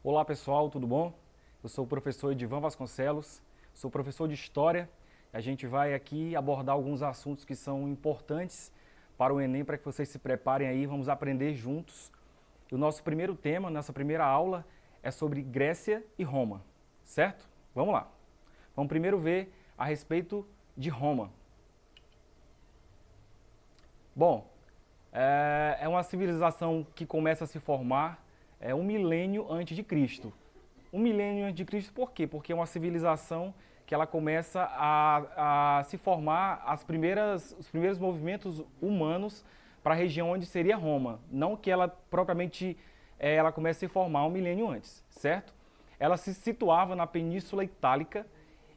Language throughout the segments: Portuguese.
Olá pessoal, tudo bom? Eu sou o professor Edivan Vasconcelos, sou professor de História. A gente vai aqui abordar alguns assuntos que são importantes para o Enem, para que vocês se preparem aí, vamos aprender juntos. E o nosso primeiro tema, nossa primeira aula, é sobre Grécia e Roma, certo? Vamos lá. Vamos primeiro ver a respeito de Roma. Bom, é uma civilização que começa a se formar um milênio antes de Cristo. Um milênio antes de Cristo por quê? Porque é uma civilização que ela começa a se formar os primeiros movimentos humanos para a região onde seria Roma. Não que ela propriamente ela comece a se formar um milênio antes, certo? Ela se situava na Península Itálica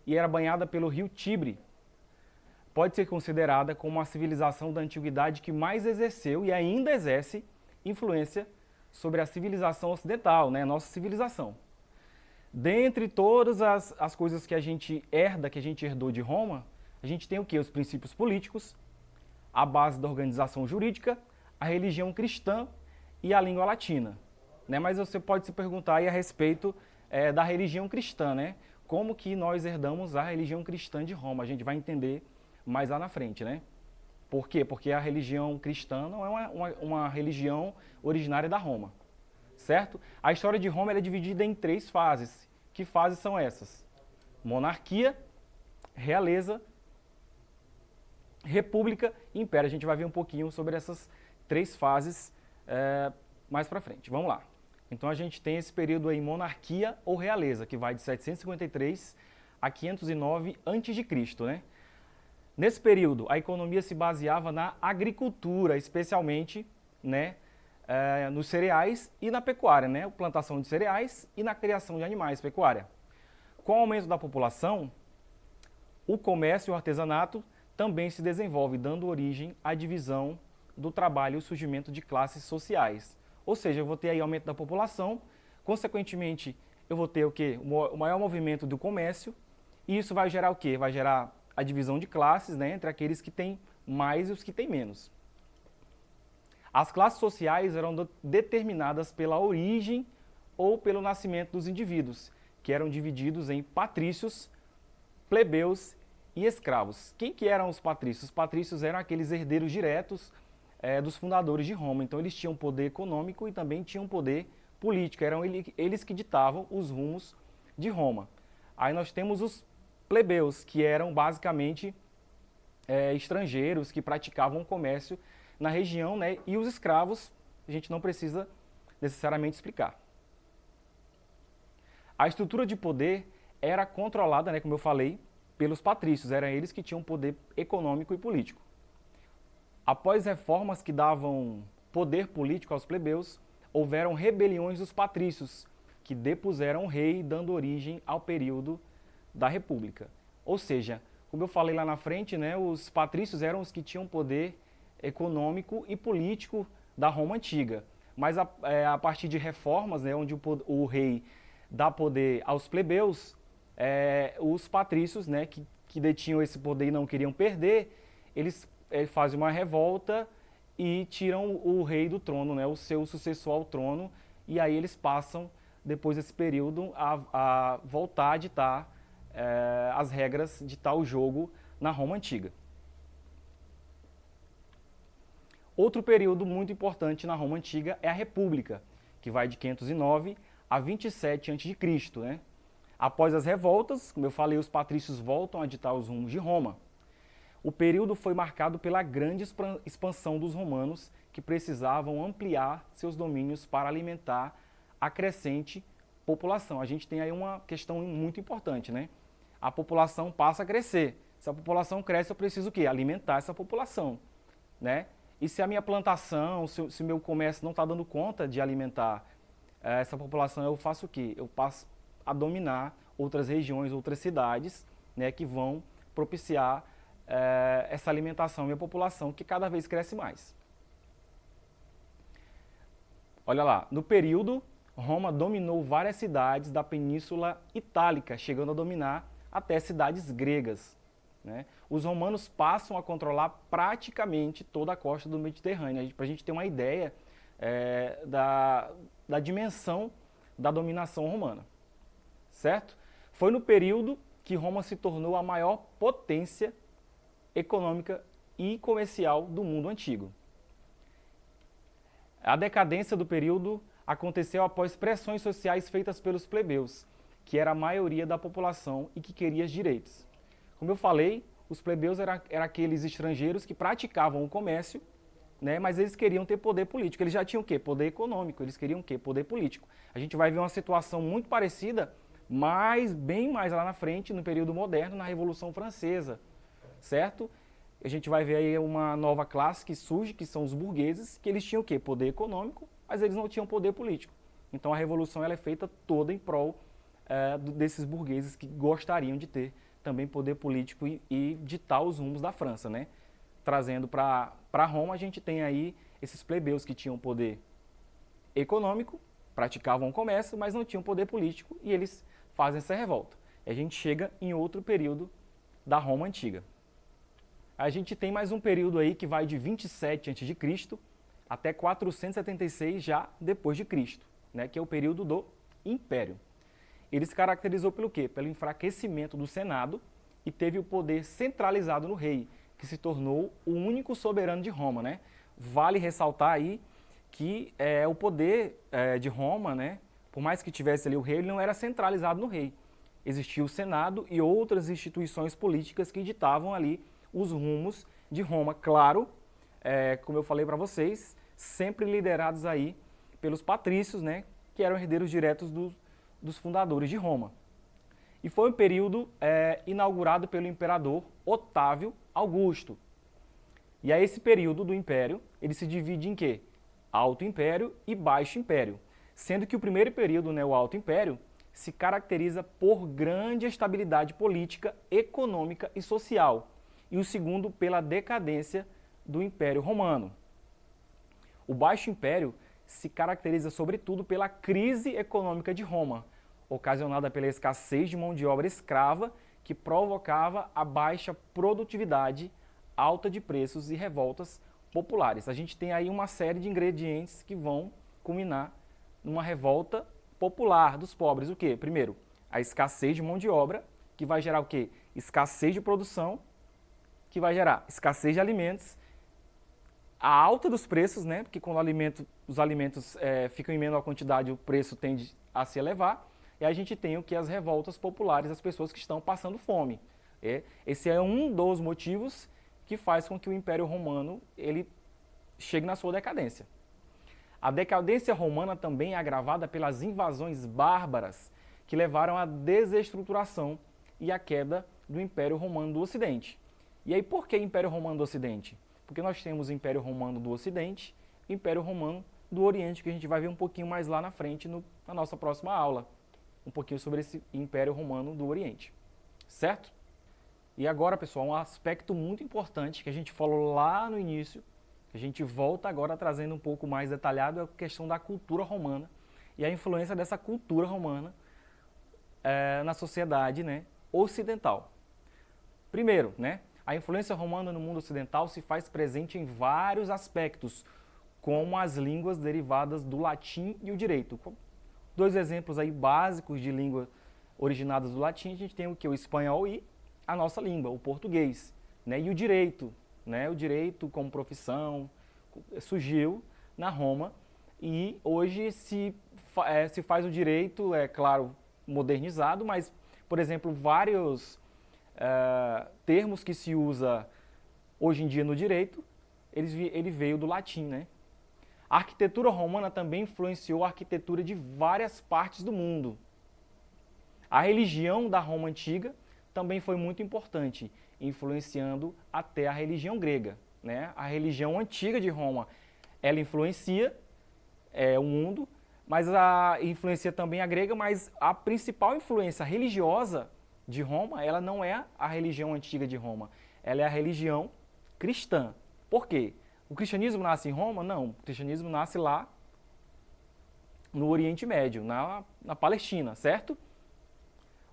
e era banhada pelo rio Tibre. Pode ser considerada como a civilização da antiguidade que mais exerceu e ainda exerce influência sobre a civilização ocidental, né? Nossa civilização. Dentre todas as coisas que a gente herda, que a gente herdou de Roma, a gente tem o quê? Os princípios políticos, a base da organização jurídica, a religião cristã e a língua latina. Né? Mas você pode se perguntar aí a respeito da religião cristã, né? Como que nós herdamos a religião cristã de Roma? A gente vai entender mais lá na frente, né? Por quê? Porque a religião cristã não é uma religião originária da Roma, certo? A história de Roma é dividida em 3 fases. Que fases são essas? Monarquia, realeza, república e império. A gente vai ver um pouquinho sobre essas 3 fases mais pra frente. Vamos lá. Então a gente tem esse período aí, monarquia ou realeza, que vai de 753 a 509 a.C., né? Nesse período, a economia se baseava na agricultura, especialmente, né, nos cereais e na pecuária, né, plantação de cereais e na criação de animais, pecuária. Com o aumento da população, o comércio e o artesanato também se desenvolve, dando origem à divisão do trabalho e o surgimento de classes sociais. Ou seja, eu vou ter aí aumento da população, consequentemente, eu vou ter o quê? O maior movimento do comércio, e isso vai gerar o quê? Vai gerar a divisão de classes, né, entre aqueles que têm mais e os que têm menos. As classes sociais eram determinadas pela origem ou pelo nascimento dos indivíduos, que eram divididos em patrícios, plebeus e escravos. Quem que eram os patrícios? Os patrícios eram aqueles herdeiros diretos dos fundadores de Roma. Então eles tinham poder econômico e também tinham poder político. Eram eles que ditavam os rumos de Roma. Aí nós temos os plebeus, que eram basicamente estrangeiros que praticavam comércio na região, né? E os escravos, a gente não precisa necessariamente explicar. A estrutura de poder era controlada, né, como eu falei, pelos patrícios, eram eles que tinham poder econômico e político. Após reformas que davam poder político aos plebeus, houveram rebeliões dos patrícios, que depuseram o rei, dando origem ao período da República. Ou seja, como eu falei lá na frente, né, os patrícios eram os que tinham poder econômico e político da Roma Antiga. Mas a partir de reformas, né, onde o rei dá poder aos plebeus, os patrícios, né, que detinham esse poder e não queriam perder, eles fazem uma revolta e tiram o rei do trono, né, o seu sucessor ao trono, e aí eles passam, depois desse período, a voltar a ditar as regras de tal jogo na Roma Antiga. Outro período muito importante na Roma Antiga é a República, que vai de 509 a 27 a.C., né? Após as revoltas, como eu falei, os patrícios voltam a ditar os rumos de Roma. O período foi marcado pela grande expansão dos romanos, que precisavam ampliar seus domínios para alimentar a crescente população. A gente tem aí uma questão muito importante, né? A população passa a crescer. Se a população cresce, eu preciso o quê? Alimentar essa população, né? E se a minha plantação, se o meu comércio não está dando conta de alimentar essa população, eu faço o quê? Eu passo a dominar outras regiões, outras cidades, né, que vão propiciar essa alimentação e a população que cada vez cresce mais. Olha lá, no período, Roma dominou várias cidades da Península Itálica, chegando a dominar até cidades gregas, né? Os romanos passam a controlar praticamente toda a costa do Mediterrâneo, para a gente ter uma ideia da dimensão da dominação romana, certo? Foi no período que Roma se tornou a maior potência econômica e comercial do mundo antigo. A decadência do período aconteceu após pressões sociais feitas pelos plebeus, que era a maioria da população e que queria direitos. Como eu falei, os plebeus eram aqueles estrangeiros que praticavam o comércio, né, mas eles queriam ter poder político. Eles já tinham o quê? Poder econômico. Eles queriam o quê? Poder político. A gente vai ver uma situação muito parecida, mas bem mais lá na frente, no período moderno, na Revolução Francesa, certo? A gente vai ver aí uma nova classe que surge, que são os burgueses, que eles tinham o quê? Poder econômico, mas eles não tinham poder político. Então a Revolução ela é feita toda em prol desses burgueses que gostariam de ter também poder político e ditar os rumos da França, né? Trazendo para Roma, a gente tem aí esses plebeus que tinham poder econômico, praticavam o comércio, mas não tinham poder político e eles fazem essa revolta. E a gente chega em outro período da Roma Antiga. A gente tem mais um período aí que vai de 27 a.C. até 476 já depois de Cristo, né, que é o período do Império. Ele se caracterizou pelo quê? Pelo enfraquecimento do Senado e teve o poder centralizado no rei, que se tornou o único soberano de Roma, né? Vale ressaltar aí que o poder de Roma, né, por mais que tivesse ali o rei, ele não era centralizado no rei. Existia o Senado e outras instituições políticas que ditavam ali os rumos de Roma. Claro, como eu falei para vocês, sempre liderados aí pelos patrícios, né, que eram herdeiros diretos dos fundadores de Roma. E foi um período inaugurado pelo imperador Otávio Augusto. E aí esse período do Império, ele se divide em quê? Alto Império e Baixo Império. Sendo que o primeiro período, né, o Alto Império, se caracteriza por grande estabilidade política, econômica e social. E o segundo pela decadência do Império Romano. O Baixo Império se caracteriza sobretudo pela crise econômica de Roma, ocasionada pela escassez de mão de obra escrava que provocava a baixa produtividade, alta de preços e revoltas populares. A gente tem aí uma série de ingredientes que vão culminar numa revolta popular dos pobres. O quê? Primeiro, a escassez de mão de obra, que vai gerar o quê? Escassez de produção, que vai gerar escassez de alimentos, a alta dos preços, né? Porque quando os alimentos ficam em menor quantidade, o preço tende a se elevar. E a gente tem o que? As revoltas populares, as pessoas que estão passando fome. Esse é um dos motivos que faz com que o Império Romano ele chegue na sua decadência. A decadência romana também é agravada pelas invasões bárbaras que levaram à desestruturação e à queda do Império Romano do Ocidente. E aí por que Império Romano do Ocidente? Porque nós temos o Império Romano do Ocidente e o Império Romano do Oriente, que a gente vai ver um pouquinho mais lá na frente na nossa próxima aula. Um pouquinho sobre esse Império Romano do Oriente, certo? E agora, pessoal, um aspecto muito importante que a gente falou lá no início, que a gente volta agora trazendo um pouco mais detalhado, é a questão da cultura romana e a influência dessa cultura romana na sociedade, né, ocidental. Primeiro, né, a influência romana no mundo ocidental se faz presente em vários aspectos, como as línguas derivadas do latim e o direito. Dois exemplos aí básicos de língua originadas do latim, a gente tem o que? O espanhol e a nossa língua, o português, né? E o direito, né? O direito como profissão surgiu na Roma e hoje se faz o direito, é claro, modernizado, mas, por exemplo, vários termos que se usa hoje em dia no direito, ele veio do latim, né? A arquitetura romana também influenciou a arquitetura de várias partes do mundo. A religião da Roma antiga também foi muito importante, influenciando até a religião grega, né? A religião antiga de Roma, ela influencia o mundo, mas influencia também a grega, mas a principal influência religiosa de Roma, ela não é a religião antiga de Roma, ela é a religião cristã. Por quê? O cristianismo nasce em Roma? Não, o cristianismo nasce lá no Oriente Médio, na Palestina, certo?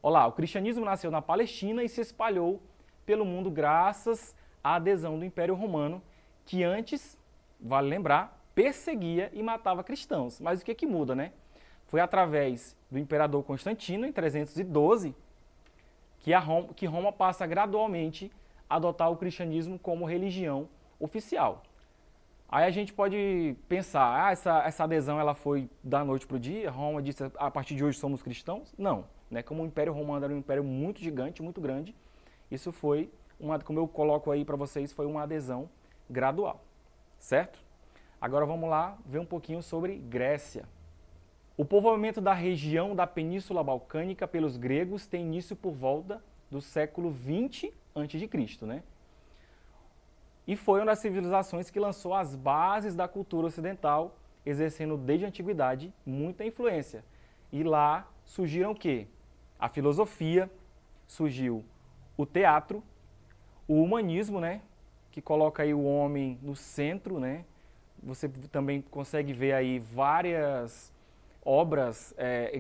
Olá, o cristianismo nasceu na Palestina e se espalhou pelo mundo graças à adesão do Império Romano, que antes, vale lembrar, perseguia e matava cristãos. Mas o que muda, né? Foi através do imperador Constantino, em 312, que Roma passa gradualmente a adotar o cristianismo como religião oficial. Aí a gente pode pensar, essa adesão ela foi da noite para o dia, Roma disse, a partir de hoje somos cristãos? Não, né? Como o Império Romano era um império muito gigante, muito grande, isso foi, como eu coloco aí para vocês, foi uma adesão gradual, certo? Agora vamos lá ver um pouquinho sobre Grécia. O povoamento da região da Península Balcânica pelos gregos tem início por volta do século 20 a.C., né? E foi uma das civilizações que lançou as bases da cultura ocidental, exercendo desde a antiguidade muita influência. E lá surgiram o quê? A filosofia, surgiu o teatro, o humanismo, né? Que coloca aí o homem no centro, né? Você também consegue ver aí várias obras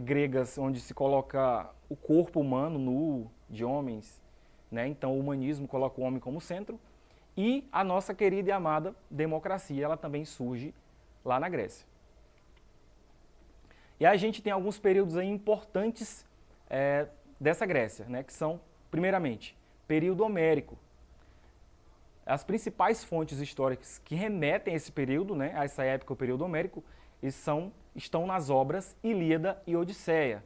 gregas onde se coloca o corpo humano nu de homens, né? Então o humanismo coloca o homem como centro. E a nossa querida e amada democracia, ela também surge lá na Grécia. E a gente tem alguns períodos aí importantes dessa Grécia, né, que são, primeiramente, período homérico. As principais fontes históricas que remetem a esse período, né, a essa época, o período homérico, estão nas obras Ilíada e Odisseia.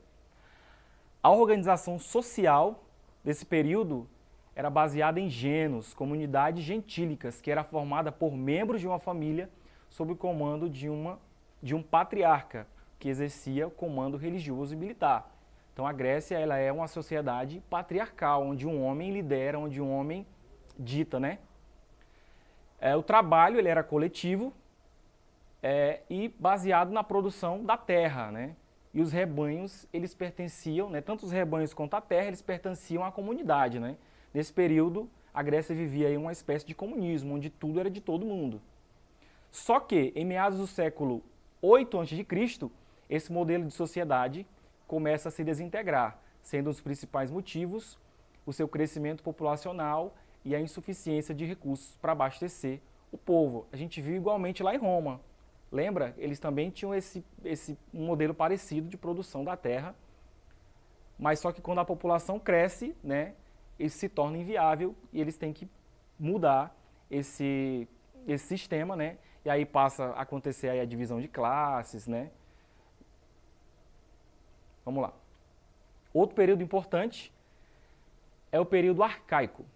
A organização social desse período era baseada em genos, comunidades gentílicas, que era formada por membros de uma família sob o comando de um patriarca, que exercia o comando religioso e militar. Então a Grécia ela é uma sociedade patriarcal, onde um homem lidera, onde um homem dita, né? O trabalho ele era coletivo e baseado na produção da terra, né? E os rebanhos, eles pertenciam, né? Tanto os rebanhos quanto a terra, eles pertenciam à comunidade, né? Nesse período, a Grécia vivia em uma espécie de comunismo, onde tudo era de todo mundo. Só que, em meados do século 8 a.C., esse modelo de sociedade começa a se desintegrar, sendo os principais motivos o seu crescimento populacional e a insuficiência de recursos para abastecer o povo. A gente viu igualmente lá em Roma. Lembra? Eles também tinham esse modelo parecido de produção da terra, mas só que quando a população cresce, né, isso se torna inviável e eles têm que mudar esse sistema, né? E aí passa a acontecer aí a divisão de classes, né? Vamos lá. Outro período importante é o período arcaico.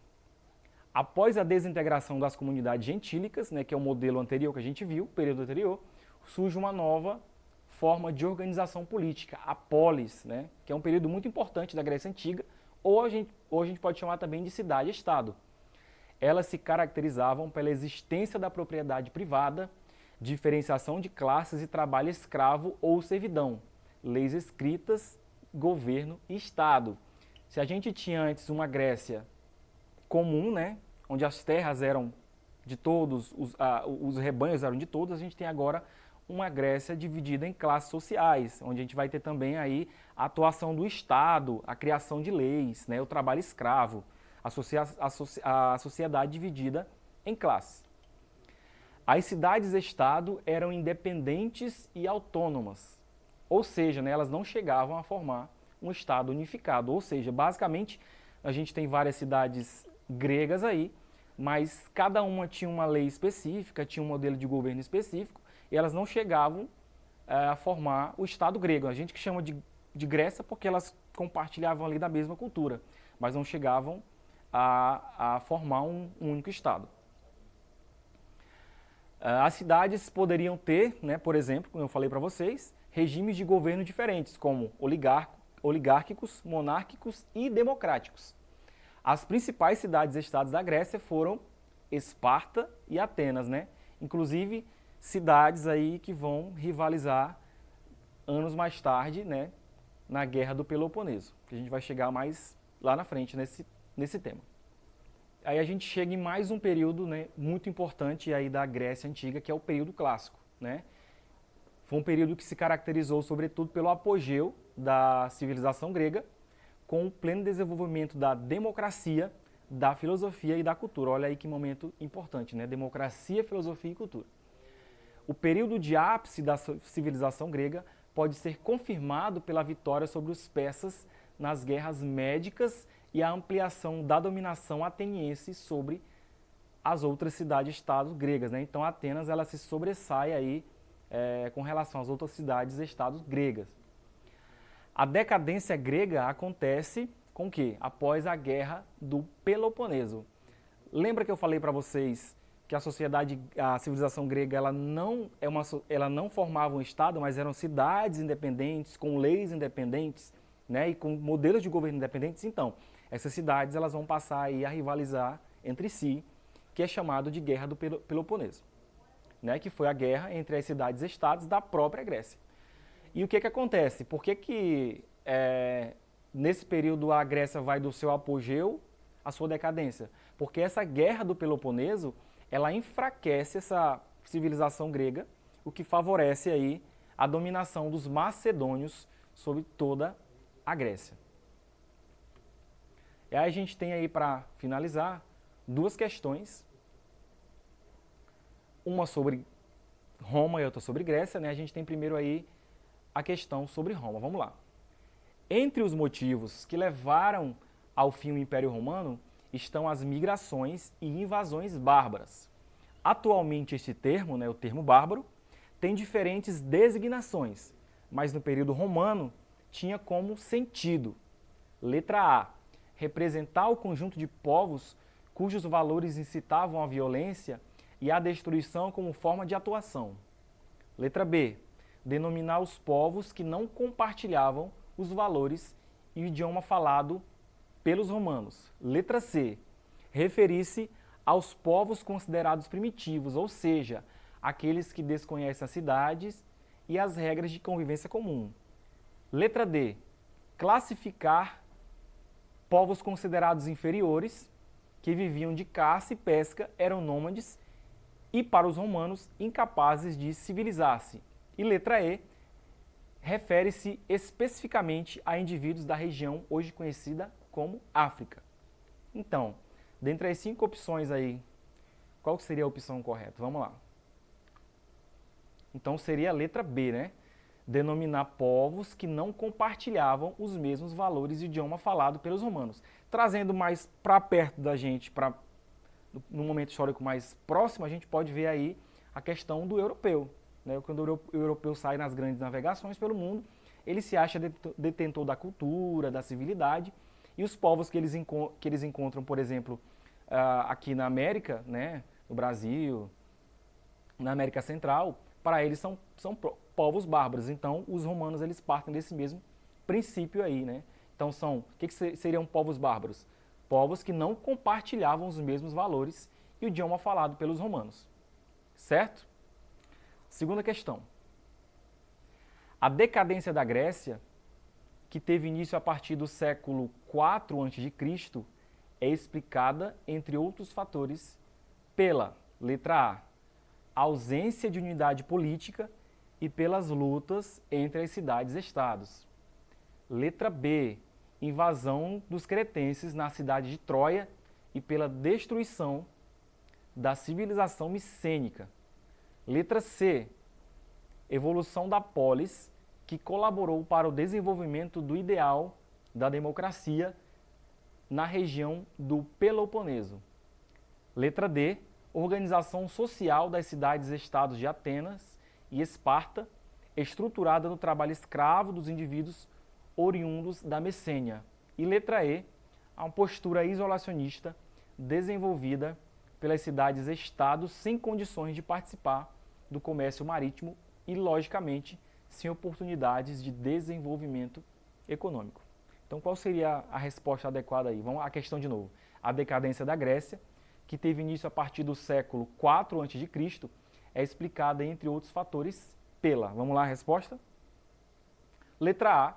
Após a desintegração das comunidades gentílicas, né, que é o modelo anterior que a gente viu, o período anterior, surge uma nova forma de organização política, a polis, né, que é um período muito importante da Grécia Antiga, ou a gente pode chamar também de cidade-estado. Elas se caracterizavam pela existência da propriedade privada, diferenciação de classes e trabalho escravo ou servidão, leis escritas, governo e Estado. Se a gente tinha antes uma Grécia comum, né, onde as terras eram de todos, os rebanhos eram de todos, a gente tem agora uma Grécia dividida em classes sociais, onde a gente vai ter também aí a atuação do Estado, a criação de leis, né, o trabalho escravo, a sociedade dividida em classes. As cidades-estado eram independentes e autônomas, ou seja, né, elas não chegavam a formar um Estado unificado, ou seja, basicamente a gente tem várias cidades gregas aí, mas cada uma tinha uma lei específica, tinha um modelo de governo específico, e elas não chegavam a formar o Estado grego. A gente que chama de Grécia porque elas compartilhavam ali da mesma cultura, mas não chegavam a formar um único Estado. As cidades poderiam ter, né, por exemplo, como eu falei para vocês, regimes de governo diferentes, como oligárquicos, monárquicos e democráticos. As principais cidades-estados da Grécia foram Esparta e Atenas, né? Inclusive cidades aí que vão rivalizar anos mais tarde, né, na Guerra do Peloponeso, que a gente vai chegar mais lá na frente nesse tema. Aí a gente chega em mais um período, né, muito importante aí da Grécia Antiga, que é o período clássico, né? Foi um período que se caracterizou, sobretudo, pelo apogeu da civilização grega, com o pleno desenvolvimento da democracia, da filosofia e da cultura. Olha aí que momento importante, né? Democracia, filosofia e cultura. O período de ápice da civilização grega pode ser confirmado pela vitória sobre os persas nas guerras médicas e a ampliação da dominação ateniense sobre as outras cidades-estados gregas, né? Então, Atenas ela se sobressai aí com relação às outras cidades-estados gregas. A decadência grega acontece com o quê? Após a Guerra do Peloponeso. Lembra que eu falei para vocês que a civilização grega, ela não formava um estado, mas eram cidades independentes, com leis independentes, né, e com modelos de governo independentes? Então, essas cidades elas vão passar aí a rivalizar entre si, que é chamado de Guerra do Peloponeso, né, que foi a guerra entre as cidades-estados da própria Grécia. E o que acontece? Por que nesse período a Grécia vai do seu apogeu à sua decadência? Porque essa Guerra do Peloponeso, ela enfraquece essa civilização grega, o que favorece aí a dominação dos macedônios sobre toda a Grécia. E aí a gente tem aí, para finalizar, duas questões. Uma sobre Roma e outra sobre Grécia, né? A gente tem primeiro aí a questão sobre Roma. Vamos lá. Entre os motivos que levaram ao fim o Império Romano estão as migrações e invasões bárbaras. Atualmente este termo, né, o termo bárbaro, tem diferentes designações, mas no período romano tinha como sentido, letra A, representar o conjunto de povos cujos valores incitavam a violência e a destruição como forma de atuação. Letra B, denominar os povos que não compartilhavam os valores e o idioma falado pelos romanos. Letra C, referir-se aos povos considerados primitivos, ou seja, aqueles que desconhecem as cidades e as regras de convivência comum. Letra D, classificar povos considerados inferiores, que viviam de caça e pesca, eram nômades e, para os romanos, incapazes de civilizar-se. E letra E, refere-se especificamente a indivíduos da região hoje conhecida como África. Então, dentre as 5 opções aí, qual seria a opção correta? Vamos lá. Então seria a letra B, né? Denominar povos que não compartilhavam os mesmos valores e idioma falado pelos romanos. Trazendo mais para perto da gente, no momento histórico mais próximo, a gente pode ver aí a questão do europeu. Né? Quando o europeu sai nas grandes navegações pelo mundo, ele se acha detentor da cultura, da civilidade, e os povos que eles encontram, por exemplo, aqui na América, né, no Brasil, na América Central, para eles são povos bárbaros. Então, os romanos eles partem desse mesmo princípio aí, né? Então, o que seriam povos bárbaros? Povos que não compartilhavam os mesmos valores e o idioma falado pelos romanos. Certo? Segunda questão. A decadência da Grécia, que teve início a partir do século IV a.C., é explicada, entre outros fatores, pela letra A, ausência de unidade política e pelas lutas entre as cidades-estados. Letra B, invasão dos cretenses na cidade de Troia e pela destruição da civilização micênica. Letra C, evolução da polis, que colaborou para o desenvolvimento do ideal da democracia na região do Peloponeso. Letra D, organização social das cidades-estados de Atenas e Esparta, estruturada no trabalho escravo dos indivíduos oriundos da Messênia. E letra E, a uma postura isolacionista desenvolvida pelas cidades-estados sem condições de participar do comércio marítimo e, logicamente, sem oportunidades de desenvolvimento econômico. Então, qual seria a resposta adequada aí? Vamos à questão de novo. A decadência da Grécia, que teve início a partir do século IV a.C., é explicada, entre outros fatores, pela... Vamos lá a resposta? Letra A,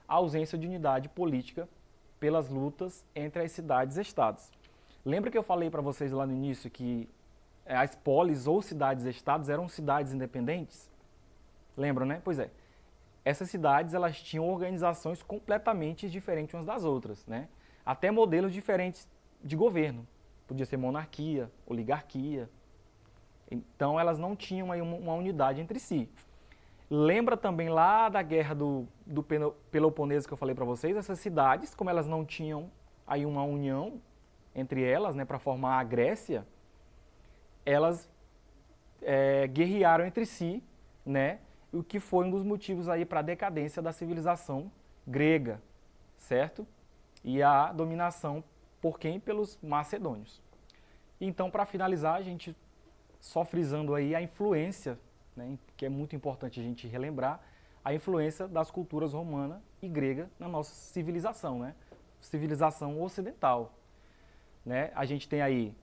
a ausência de unidade política pelas lutas entre as cidades-estados. Lembra que eu falei para vocês lá no início que as polis ou cidades-estados eram cidades independentes? Lembram, né? Pois é. Essas cidades, elas tinham organizações completamente diferentes umas das outras, né? Até modelos diferentes de governo. Podia ser monarquia, oligarquia. Então, elas não tinham aí uma unidade entre si. Lembra também lá da guerra do Peloponeso que eu falei para vocês? Essas cidades, como elas não tinham aí uma união entre elas, né, para formar a Grécia, elas guerrearam entre si, né, o que foi um dos motivos aí para a decadência da civilização grega, certo? E a dominação por quem? Pelos macedônios. Então, para finalizar, a gente só frisando aí a influência, né, que é muito importante a gente relembrar, a influência das culturas romana e grega na nossa civilização, né? Civilização ocidental. Né? A gente tem aí,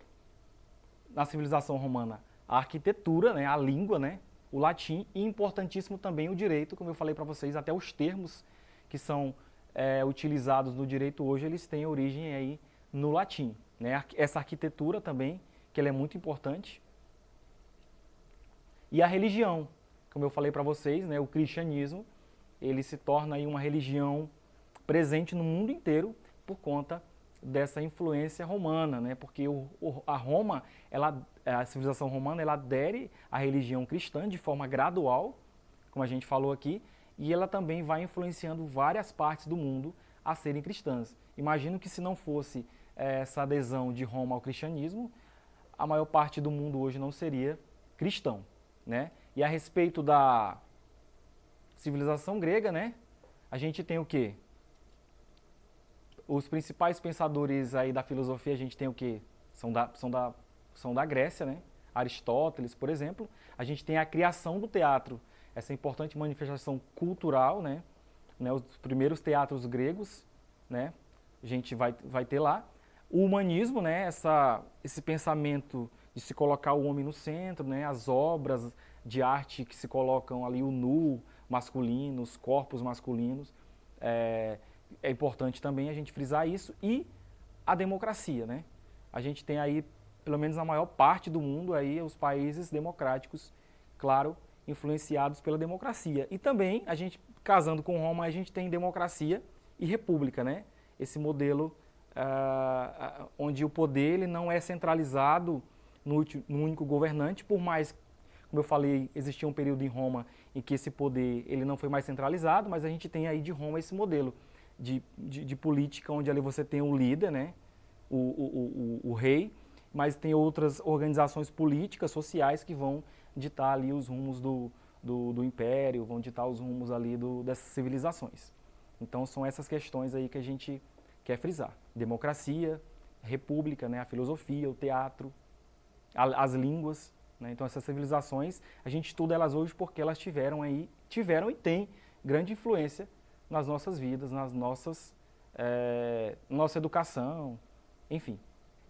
na civilização romana, a arquitetura, né, a língua, né, o latim, e importantíssimo também o direito, como eu falei para vocês, até os termos que são utilizados no direito hoje, eles têm origem aí no latim. Né? Essa arquitetura também, que ela é muito importante. E a religião, como eu falei para vocês, né, o cristianismo, ele se torna aí uma religião presente no mundo inteiro por conta dessa influência romana, né? Porque a Roma, a civilização romana, ela adere à religião cristã de forma gradual, como a gente falou aqui, e ela também vai influenciando várias partes do mundo a serem cristãs. Imagino que se não fosse essa adesão de Roma ao cristianismo, a maior parte do mundo hoje não seria cristão, né? E a respeito da civilização grega, né? A gente tem o quê? Os principais pensadores aí da filosofia, a gente tem o quê? São da Grécia, né? Aristóteles, por exemplo. A gente tem a criação do teatro, essa importante manifestação cultural, né? Os primeiros teatros gregos, né? A gente vai ter lá. O humanismo, né? Esse pensamento de se colocar o homem no centro, né? As obras de arte que se colocam ali, o nu masculino, os corpos masculinos. É importante também a gente frisar isso. E a democracia, né? A gente tem aí, pelo menos na maior parte do mundo, aí, os países democráticos, claro, influenciados pela democracia. E também, a gente, casando com Roma, a gente tem democracia e república, né? Esse modelo onde o poder ele não é centralizado no único governante, por mais, como eu falei, existia um período em Roma em que esse poder ele não foi mais centralizado, mas a gente tem aí de Roma esse modelo de política, onde ali você tem o líder, né? O rei, mas tem outras organizações políticas, sociais, que vão ditar ali os rumos do império, vão ditar os rumos ali dessas civilizações. Então são essas questões aí que a gente quer frisar. Democracia, república, né? A filosofia, o teatro, as línguas, né? Então essas civilizações, a gente estuda elas hoje porque elas tiveram e têm grande influência nas nossas vidas, nossa educação, enfim.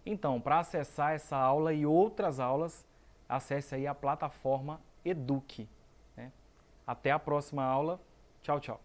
Então, para acessar essa aula e outras aulas, acesse aí a plataforma Eduque. Né? Até a próxima aula. Tchau, tchau.